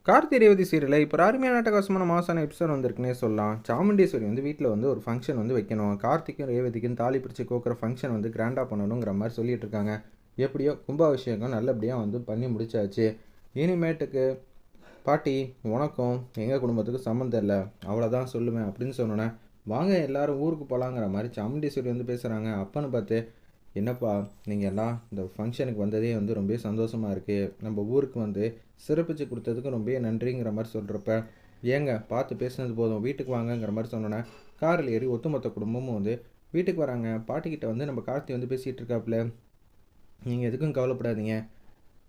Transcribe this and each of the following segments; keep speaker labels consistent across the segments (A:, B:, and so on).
A: கார்த்தி ரேவதி சீரியலில் இப்போ அருமையான அட்டகாசமான மாசான எபிசோட் வந்திருக்குன்னே சொல்லலாம். சாமுண்டீஸ்வரி வந்து வீட்டில் வந்து ஒரு ஃபங்க்ஷன் வந்து வைக்கணும். கார்த்திக்கும் ரேவதிக்கும் தாலி பிரித்து கோக்குற ஃபங்க்ஷன் வந்து கிராண்டாக பண்ணணுங்கிற மாதிரி சொல்லிட்டு இருக்காங்க. எப்படியோ கும்பாபிஷேகம் நல்லபடியாக வந்து பண்ணி முடிச்சாச்சு. இனிமேட்டுக்கு பாட்டி உனக்கும் எங்கள் குடும்பத்துக்கும் சம்மந்தம் இல்லை, அவ்வளோதான் சொல்லுவேன் அப்படின்னு சொன்னோன்னே, வாங்க எல்லாரும் ஊருக்கு போகலாங்கிற மாதிரி சாமுண்டீஸ்வரி வந்து பேசுகிறாங்க. அப்பன்னு பார்த்து, என்னப்பா நீங்கள் எல்லாம் இந்த ஃபங்க்ஷனுக்கு வந்ததே வந்து ரொம்ப சந்தோஷமாக இருக்குது, நம்ம ஊருக்கு வந்து சிறப்பிச்சு கொடுத்ததுக்கு ரொம்ப நன்றிங்கிற மாதிரி சொல்கிறப்ப, ஏங்க பார்த்து பேசுனது போதும் வீட்டுக்கு வாங்கங்கிற மாதிரி சொன்னோன்னே, காரில் ஏறி ஒட்டுமொத்த குடும்பமும் வந்து வீட்டுக்கு வராங்க. பாட்டிக்கிட்ட வந்து நம்ம கார்த்தி வந்து பேசிகிட்டு இருக்காப்புல, நீங்கள் எதுக்கும் கவலைப்படாதீங்க,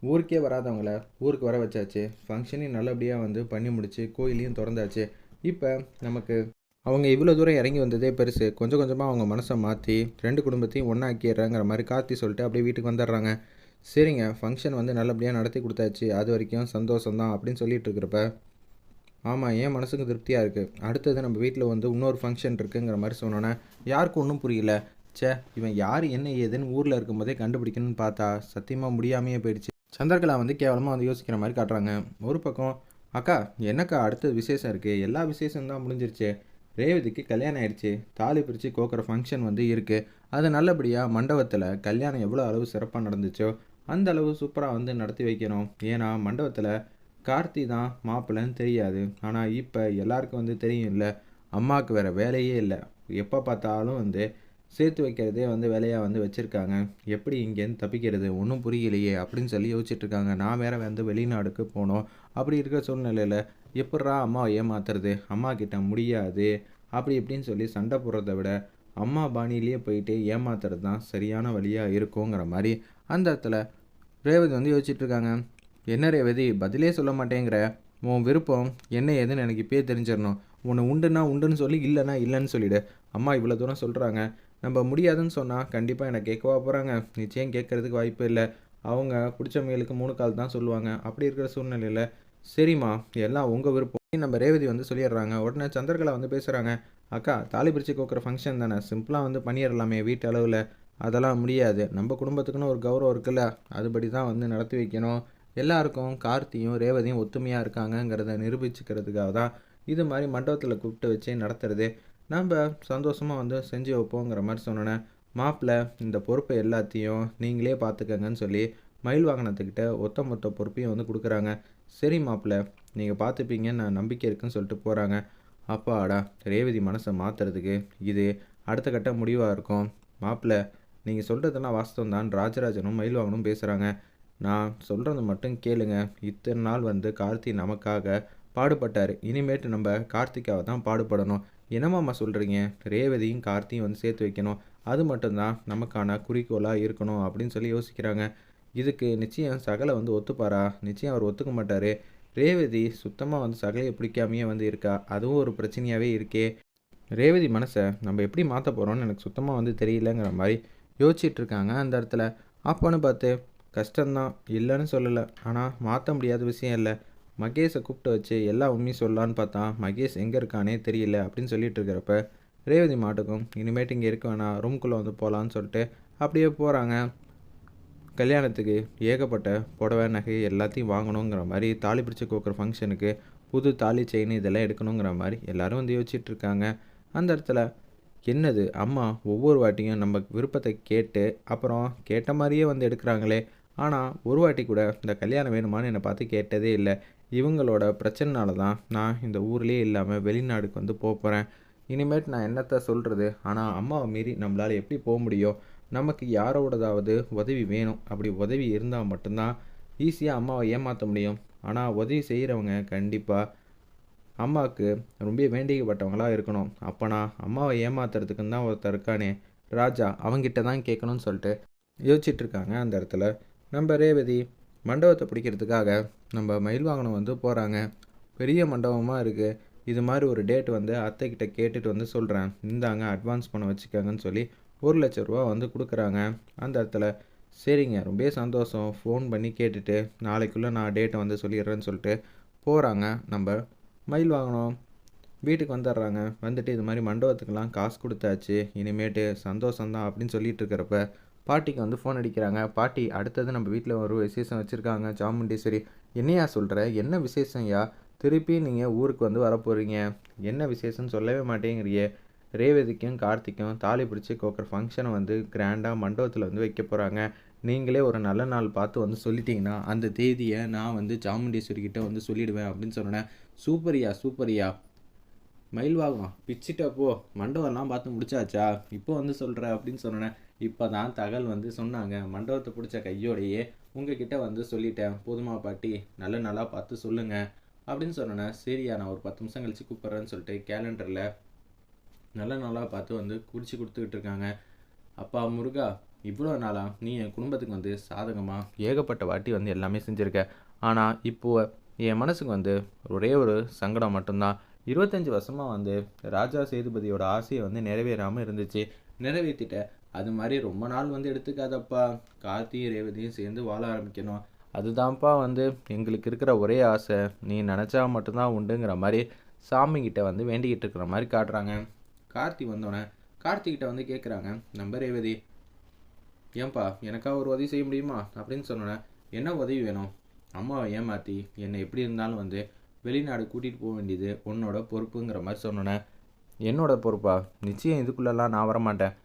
A: ஊருக்கே வராதவங்கள ஊருக்கு வர வச்சாச்சு, ஃபங்க்ஷனையும் நல்லபடியாக வந்து பண்ணி முடிச்சு கோயிலையும் திறந்தாச்சு. இப்போ நமக்கு அவங்க இவ்வளோ தூரம் இறங்கி வந்ததே பெருசு. கொஞ்சம் கொஞ்சமாக அவங்க மனசை மாற்றி ரெண்டு குடும்பத்தையும் ஒன்றாக்கிடுறாங்கிற மாதிரி கார்த்தி சொல்லிட்டு அப்படியே வீட்டுக்கு வந்துடுறாங்க. சரிங்க, ஃபங்க்ஷன் வந்து நல்லபடியாக நடத்தி கொடுத்தாச்சு, அது வரைக்கும் சந்தோஷம்தான் அப்படின்னு சொல்லிட்டு இருக்கிறப்ப, ஆமாம் என் மனசுக்கு திருப்தியாக இருக்குது, அடுத்தது நம்ம வீட்டில் வந்து இன்னொரு ஃபங்க்ஷன் இருக்குங்கிற மாதிரி சொன்னோன்னே யாருக்கும் ஒன்றும் புரியல. சே, இவன் யார் என்ன ஏதுன்னு ஊரில் இருக்கும்போதே கண்டுபிடிக்கணும்னு பார்த்தா சத்தியமாக முடியாமையே போயிடுச்சு. சந்திரகலா வந்து கேவலமாக வந்து யோசிக்கிற மாதிரி காட்டுறாங்க. ஒரு பக்கம், அக்கா என்னக்கா அடுத்தது விசேஷம் இருக்குது, எல்லா விசேஷம் தான் முடிஞ்சிருச்சு, ரேவதிக்கு கல்யாணம் ஆயிடுச்சு, தாலி பிரித்து கோக்குற ஃபங்க்ஷன் வந்து இருக்குது, அது நல்லபடியாக மண்டபத்தில் கல்யாணம் எவ்வளோ அளவு சிறப்பாக நடந்துச்சோ அந்த அளவு சூப்பராக வந்து நடத்தி வைக்கணும். ஏன்னா மண்டபத்தில் கார்த்தி தான் மாப்பிள்ளைன்னு தெரியாது, ஆனால் இப்போ எல்லாருக்கும் வந்து தெரியும் இல்லை, அம்மாவுக்கு வேறு வேலையே இல்லை, எப்போ பார்த்தாலும் வந்து சேர்த்து வைக்கிறதே வந்து வேலையாக வந்து வச்சுருக்காங்க, எப்படி இங்கேருந்து தப்பிக்கிறது ஒன்றும் புரியலையே அப்படின்னு சொல்லி யோசிச்சுட்ருக்காங்க. நான் வேறு வந்து வெளிநாடுக்கு போனோம், அப்படி இருக்கிற சூழ்நிலையில் எப்பட்றா அம்மாவை ஏமாத்துறது, அம்மா கிட்ட முடியாது அப்படி இப்படின்னு சொல்லி சண்டை போடுறத விட அம்மா பாணியிலேயே போயிட்டு ஏமாத்துறது தான் சரியான வழியாக இருக்குங்கிற மாதிரி அந்த இடத்துல ரேவதி வந்து யோசிச்சுட்ருக்காங்க. என்ன ரேவதி பதிலே சொல்ல மாட்டேங்கிற, உன் விருப்பம் என்ன ஏதுன்னு எனக்கு இப்பயே தெரிஞ்சிடணும், உன்னை உண்டுன்னா உண்டுன்னு சொல்லி இல்லைன்னா இல்லைன்னு சொல்லிவிடு, அம்மா இவ்வளோ தூரம் சொல்கிறாங்க, நம்ம முடியாதுன்னு சொன்னால் கண்டிப்பாக என்னை கேட்கவா போகிறாங்க, நிச்சயம் கேட்குறதுக்கு வாய்ப்பு இல்லை, அவங்க பிடிச்சவங்களுக்கு 3 கால் தான் சொல்லுவாங்க, அப்படி இருக்கிற சூழ்நிலையில் சரிம்மா எல்லாம் உங்கள் விருப்பம் நம்ம ரேவதி வந்து சொல்லிடுறாங்க. உடனே சந்திரகலா வந்து பேசுகிறாங்க, அக்கா தாலி பிரித்து கோக்குற ஃபங்க்ஷன் தானே, சிம்பிளாக வந்து பண்ணிடலாமே வீட்டு அளவில், அதெல்லாம் முடியாது, நம்ம குடும்பத்துக்குன்னு ஒரு கௌரவம் இருக்குல்ல, அதுபடி தான் வந்து நடத்தி வைக்கணும், எல்லாருக்கும் கார்த்தியும் ரேவதியும் ஒத்துமையாக இருக்காங்கங்கிறத நிரூபிச்சுக்கிறதுக்காக தான் இது மாதிரி மண்டபத்தில் கூப்பிட்டு வச்சு நடத்துறது, நம்ம சந்தோஷமாக வந்து செஞ்சு வைப்போங்கிற மாதிரி சொன்னோன்னே, மாப்பிள்ளை இந்த பொறுப்பை எல்லாத்தையும் நீங்களே பார்த்துக்கங்கன்னு சொல்லி மயில் வாகனத்துக்கிட்ட ஒத்த மொத்த பொறுப்பையும் வந்து கொடுக்குறாங்க. சரி மாப்பிள்ளை, நீங்கள் பார்த்துப்பீங்கன்னு நான் நம்பிக்கை இருக்குன்னு சொல்லிட்டு போகிறாங்க. அப்பாடா, ரேவதி மனசை மாற்றுறதுக்கு இது அடுத்த கட்ட முடிவாக இருக்கும். மாப்பிள்ளை நீங்கள் சொல்கிறதெல்லாம் வாஸ்தவம் தான், ராஜராஜனும் மயில் வாகனும் பேசுகிறாங்க, நான் சொல்கிறது மட்டும் கேளுங்க, இத்தனை நாள் வந்து கார்த்தி நமக்காக பாடுபட்டார், இனிமேட்டு நம்ம கார்த்திக்காவை தான் பாடுபடணும், என்னமாம்மா சொல்கிறீங்க, ரேவதியும் கார்த்தியும் வந்து சேர்த்து வைக்கணும், அது மட்டும்தான் நமக்கான குறிக்கோளாக இருக்கணும் அப்படின்னு சொல்லி யோசிக்கிறாங்க. இதுக்கு நிச்சயம் சகலை வந்து ஒத்துப்பாரா, நிச்சயம் அவர் ஒத்துக்க மாட்டார், ரேவதி சுத்தமாக வந்து சகலையை பிடிக்காமையே வந்து இருக்கா, அதுவும் ஒரு பிரச்சனையாகவே இருக்கே, ரேவதி மனசை நம்ம எப்படி மாற்ற போகிறோம்னு எனக்கு சுத்தமாக வந்து தெரியலங்கிற மாதிரி யோசிச்சிட்ருக்காங்க அந்த இடத்துல. அப்போன்னு பார்த்து, கஷ்டம்தான் இல்லைன்னு சொல்லலை, ஆனால் மாற்ற முடியாத விஷயம் இல்லை, மகேஷை கூப்பிட்டு வச்சு எல்லா உண்மையும் சொல்லலான்னு பார்த்தா மகேஷ் எங்கே இருக்கானே தெரியல அப்படின்னு சொல்லிட்டு இருக்கிறப்ப, ரேவதி மாட்டுக்கும் இனிமேட்டு இங்கே இருக்க வேணாம், ரூம்குள்ளே வந்து போகலான்னு சொல்லிட்டு அப்படியே போகிறாங்க. கல்யாணத்துக்கு ஏகப்பட்ட புடவை நகை எல்லாத்தையும் வாங்கணுங்கிற மாதிரி, தாலி பிரித்து கோக்குற ஃபங்க்ஷனுக்கு புது தாலி செயின் இதெல்லாம் எடுக்கணுங்கிற மாதிரி எல்லோரும் வந்து யோசிச்சுட்ருக்காங்க. அந்த இடத்துல என்னது அம்மா ஒவ்வொரு வாட்டியும் நம்ம விருப்பத்தை கேட்டு அப்புறம் கேட்ட மாதிரியே வந்து எடுக்கிறாங்களே, ஆனால் ஒரு வாட்டி கூட இந்த கல்யாணம் வேணுமான்னு என்னை பார்த்து கேட்டதே இல்லை, இவங்களோட பிரச்சனைனால தான் நான் இந்த ஊர்லேயே இல்லாமல் வெளிநாடுக்கு வந்து போகிறேன், இனிமேட்டு நான் என்னத்தை சொல்கிறது, ஆனால் அம்மாவை மீறி நம்மளால் எப்படி போக முடியும், நமக்கு யாரோடதாவது உதவி வேணும், அப்படி உதவி இருந்தால் மட்டும்தான் ஈஸியாக அம்மாவை ஏமாற்ற முடியும், ஆனால் உதவி செய்கிறவங்க கண்டிப்பாக அம்மாவுக்கு ரொம்ப வேண்டிக்கப்பட்டவங்களாக இருக்கணும், அப்போனா அம்மாவை ஏமாத்துறதுக்குன்னு தான் ஒருத்தர் இருக்கானே ராஜா, அவங்ககிட்ட தான் கேட்கணும்னு சொல்லிட்டு யோசிச்சிட்ருக்காங்க. அந்த இடத்துல நம்ம ரேவதி மண்டபத்தை பிடிக்கிறதுக்காக நம்ம மயில் வாகனம் வந்து போகிறாங்க. பெரிய மண்டபமாக இருக்குது, இது மாதிரி ஒரு டேட் வந்து அத்தைக்கிட்ட கேட்டுட்டு வந்து சொல்கிறேன், இந்தாங்க அட்வான்ஸ் பண்ண வச்சுக்கோங்கன்னு சொல்லி 1,00,000 ரூபா வந்து கொடுக்குறாங்க. அந்த இடத்துல சரிங்க ரொம்ப சந்தோஷம், ஃபோன் பண்ணி கேட்டுட்டு நாளைக்குள்ளே நான் டேட்டை வந்து சொல்லிடுறேன்னு சொல்லிட்டு போகிறாங்க. நம்ம மயில் வாகனம் வீட்டுக்கு வந்துடுறாங்க. வந்துட்டு இது மாதிரி மண்டபத்துக்கெல்லாம் காசு கொடுத்தாச்சு, இனிமேட்டு சந்தோஷம்தான் அப்படின்னு சொல்லிட்டு இருக்கிறப்ப பாட்டிக்கு வந்து ஃபோன் அடிக்கிறாங்க. பாட்டி அடுத்தது நம்ம வீட்டில் ஒரு விசேஷம் வச்சுருக்காங்க சாமுண்டீஸ்வரி, என்னையா சொல்கிற? என்ன விசேஷம்யா? திருப்பி நீங்கள் ஊருக்கு வந்து வரப்போகிறீங்க. என்ன விசேஷம்னு சொல்லவே மாட்டேங்கிறியே? ரேவதிக்கும் கார்த்திக்கும் தாலி பிரித்து கோக்குற ஃபங்க்ஷனை வந்து கிராண்டாக மண்டபத்தில் வந்து வைக்க போகிறாங்க. நீங்களே ஒரு நல்ல நாள் பார்த்து வந்து சொல்லிட்டீங்கன்னா அந்த தேதியை நான் வந்து சாமுண்டீஸ்வரி கிட்ட வந்து சொல்லிடுவேன் அப்படின்னு சொன்னேன். சூப்பர்யா சூப்பர்யா, மயில் வாகனம் பிச்சிட்டப்போ மண்டபம்லாம் பார்த்து முடிச்சாச்சா? இப்போ வந்து சொல்கிற அப்படின்னு சொன்னேன். இப்போ தான் தகவல் வந்து சொன்னாங்க. மண்டபத்தை பிடிச்ச கையோடையே உங்ககிட்ட வந்து சொல்லிட்டேன். போதுமா பாட்டி, நல்ல நாளாக பார்த்து சொல்லுங்கள் அப்படின்னு சொன்னேன். சரியா, நான் ஒரு 10 நிமிஷம் கழிச்சு கூப்பிட்றேன்னு சொல்லிட்டு கேலண்டரில் நல்ல நாளாக பார்த்து வந்து குறித்து கொடுத்துக்கிட்டு இருக்காங்க. அப்பா முருகா, இவ்வளோ நாளாக நீ என் குடும்பத்துக்கு வந்து சாதகமாக ஏகப்பட்ட வாட்டி வந்து எல்லாமே செஞ்சுருக்க. ஆனால் இப்போது என் மனசுக்கு வந்து ஒரே ஒரு சங்கடம் மட்டும்தான். 25 வருஷமாக வந்து ராஜா சேதுபதியோட ஆசையை வந்து நிறைவேறாமல் இருந்துச்சு. நிறைவேற்றிட்ட. அது மாதிரி ரொம்ப நாள் வந்து எடுத்துக்காதப்பா. கார்த்தியும் ரேவதியும் சேர்ந்து வாழ ஆரம்பிக்கணும். அதுதான்ப்பா வந்து எங்களுக்கு இருக்கிற ஒரே ஆசை. நீ நினச்சா மட்டும்தான் உண்டுங்கிற மாதிரி சாமிக்கிட்ட வந்து வேண்டிக்கிட்டு இருக்கிற மாதிரி காட்டுறாங்க. கார்த்தி வந்தோடனே கார்த்திகிட்ட வந்து கேட்குறாங்க, நம்ம ரேவதி, ஏன்பா எனக்காக ஒரு உதவி செய்ய முடியுமா அப்படின்னு சொன்னேன். என்ன உதவி வேணும்? அம்மாவை ஏமாற்றி என்னை எப்படி இருந்தாலும் வந்து வெளிநாடு கூட்டிகிட்டு போக வேண்டியது உன்னோட பொறுப்புங்கிற மாதிரி சொன்னேன். என்னோட பொறுப்பா? நிச்சயம் இதுக்குள்ளெல்லாம் நான் வரமாட்டேன்.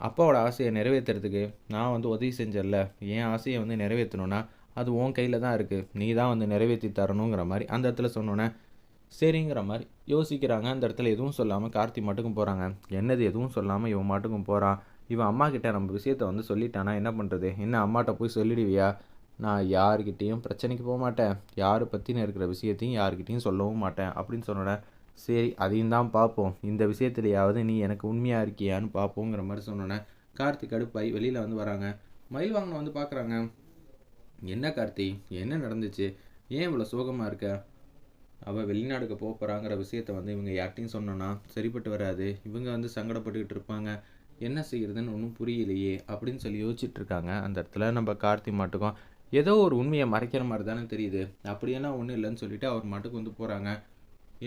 A: அப்பாவோட ஆசையை நிறைவேற்றுறதுக்கு நான் வந்து உதவி செஞ்சல. என் ஆசையை வந்து நிறைவேற்றணுன்னா அது உன் கையில் தான் இருக்குது. நீ தான் வந்து நிறைவேற்றி தரணுங்கிற மாதிரி அந்த இடத்துல சொன்னோன்னே சரிங்கிற மாதிரி யோசிக்கிறாங்க. அந்த இடத்துல எதுவும் சொல்லாமல் கார்த்தி மட்டுக்கும் போகிறாங்க. என்னது எதுவும் சொல்லாமல் இவன் மட்டுக்கும் போகிறான்? இவன் அம்மா கிட்ட நம்ம விஷயத்த வந்து சொல்லிட்டானா என்ன பண்ணுறது? என்ன அம்மாட்ட போய் சொல்லிடுவியா? நான் யாருக்கிட்டேயும் பிரச்சனைக்கு போக மாட்டேன். யாரை பற்றின இருக்கிற விஷயத்தையும் யாருக்கிட்டேயும் சொல்லவும் மாட்டேன் அப்படின்னு சொன்னேன். சரி, அதையும் தான் பார்ப்போம். இந்த விஷயத்துலையாவது நீ எனக்கு உண்மையாக இருக்கியான்னு பார்ப்போங்கிற மாதிரி சொன்னோன்னே கார்த்திக் கடுப்பாய் வெளியில் வந்து வராங்க. மயில் வாங்கின வந்து பார்க்குறாங்க. என்ன கார்த்தி, என்ன நடந்துச்சு? ஏன் இவ்வளோ சோகமாக இருக்க? அவள் வெளிநாடுக்கு போக போகிறாங்கிற விஷயத்த வந்து இவங்க யார்ட்டையும் சொன்னோன்னா சரிப்பட்டு வராது. இவங்க வந்து சங்கடப்பட்டுக்கிட்டு இருப்பாங்க. என்ன செய்கிறதுன்னு ஒன்றும் புரியலையே அப்படின்னு சொல்லி யோசிச்சுட்டு இருக்காங்க. அந்த இடத்துல நம்ம கார்த்தி மாட்டுக்கும் ஏதோ ஒரு உண்மையை மறைக்கிற மாதிரி தானே தெரியுது. அப்படியெல்லாம் ஒன்றும் இல்லைன்னு சொல்லிட்டு அவர் மாட்டுக்கு வந்து போகிறாங்க.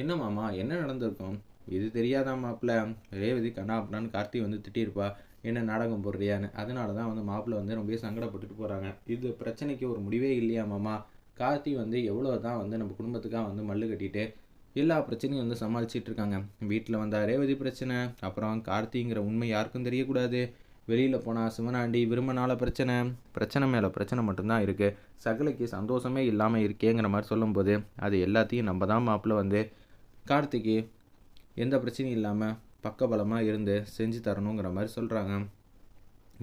A: என்ன மாமா, என்ன நடந்திருக்கும்? இது தெரியாதா மாப்பிள்ள? ரேவதி கண்ணா அப்படின்னான்னு கார்த்தி வந்து திட்டியிருப்பா. என்ன நாடகம் போடுறியான்னு. அதனால தான் வந்து மாப்பிள்ளை வந்து ரொம்ப சங்கடப்பட்டுட்டு போகிறாங்க. இது பிரச்சனைக்கு ஒரு முடிவே இல்லையா மாமா? கார்த்தி வந்து எவ்வளோ தான் வந்து நம்ம குடும்பத்துக்காக வந்து மல்லு கட்டிட்டு எல்லா பிரச்சனையும் வந்து சமாளிச்சிட்டு இருக்காங்க. வீட்டில் வந்தால் ரேவதி பிரச்சனை, அப்புறம் கார்த்திங்கிற உண்மை யாருக்கும் தெரியக்கூடாது. வெளியில் போனால் சிவனாண்டி விரும்பினால பிரச்சனை, பிரச்சனை மேலே பிரச்சனை மட்டும்தான் இருக்குது. சகலைக்கு சந்தோஷமே இல்லாமல் இருக்கேங்கிற மாதிரி சொல்லும்போது அது எல்லாத்தையும் நம்ம தான் மாப்பிள்ள வந்து கார்த்திக்கு எந்த பிரச்சனையும் இல்லாமல் பக்கபலமாக இருந்து செஞ்சு தரணுங்கிற மாதிரி சொல்கிறாங்க.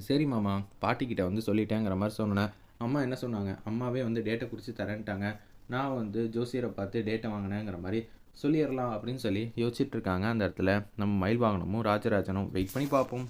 A: சரி மாமா, பாட்டிக்கிட்ட வந்து சொல்லிட்டேங்கிற மாதிரி சொன்னேன். அம்மா என்ன சொன்னாங்க? அம்மாவே வந்து டேட்டை குறித்து தரேன்ட்டாங்க. நான் வந்து ஜோசியரை பார்த்து டேட்டை வாங்கினேங்கிற மாதிரி சொல்லிடலாம் அப்படின்னு சொல்லி யோசிச்சுட்டு இருக்காங்க. அந்த இடத்துல நம்ம மயில் வாகனமும் ராஜராஜனும். வெயிட் பண்ணி பார்ப்போம்.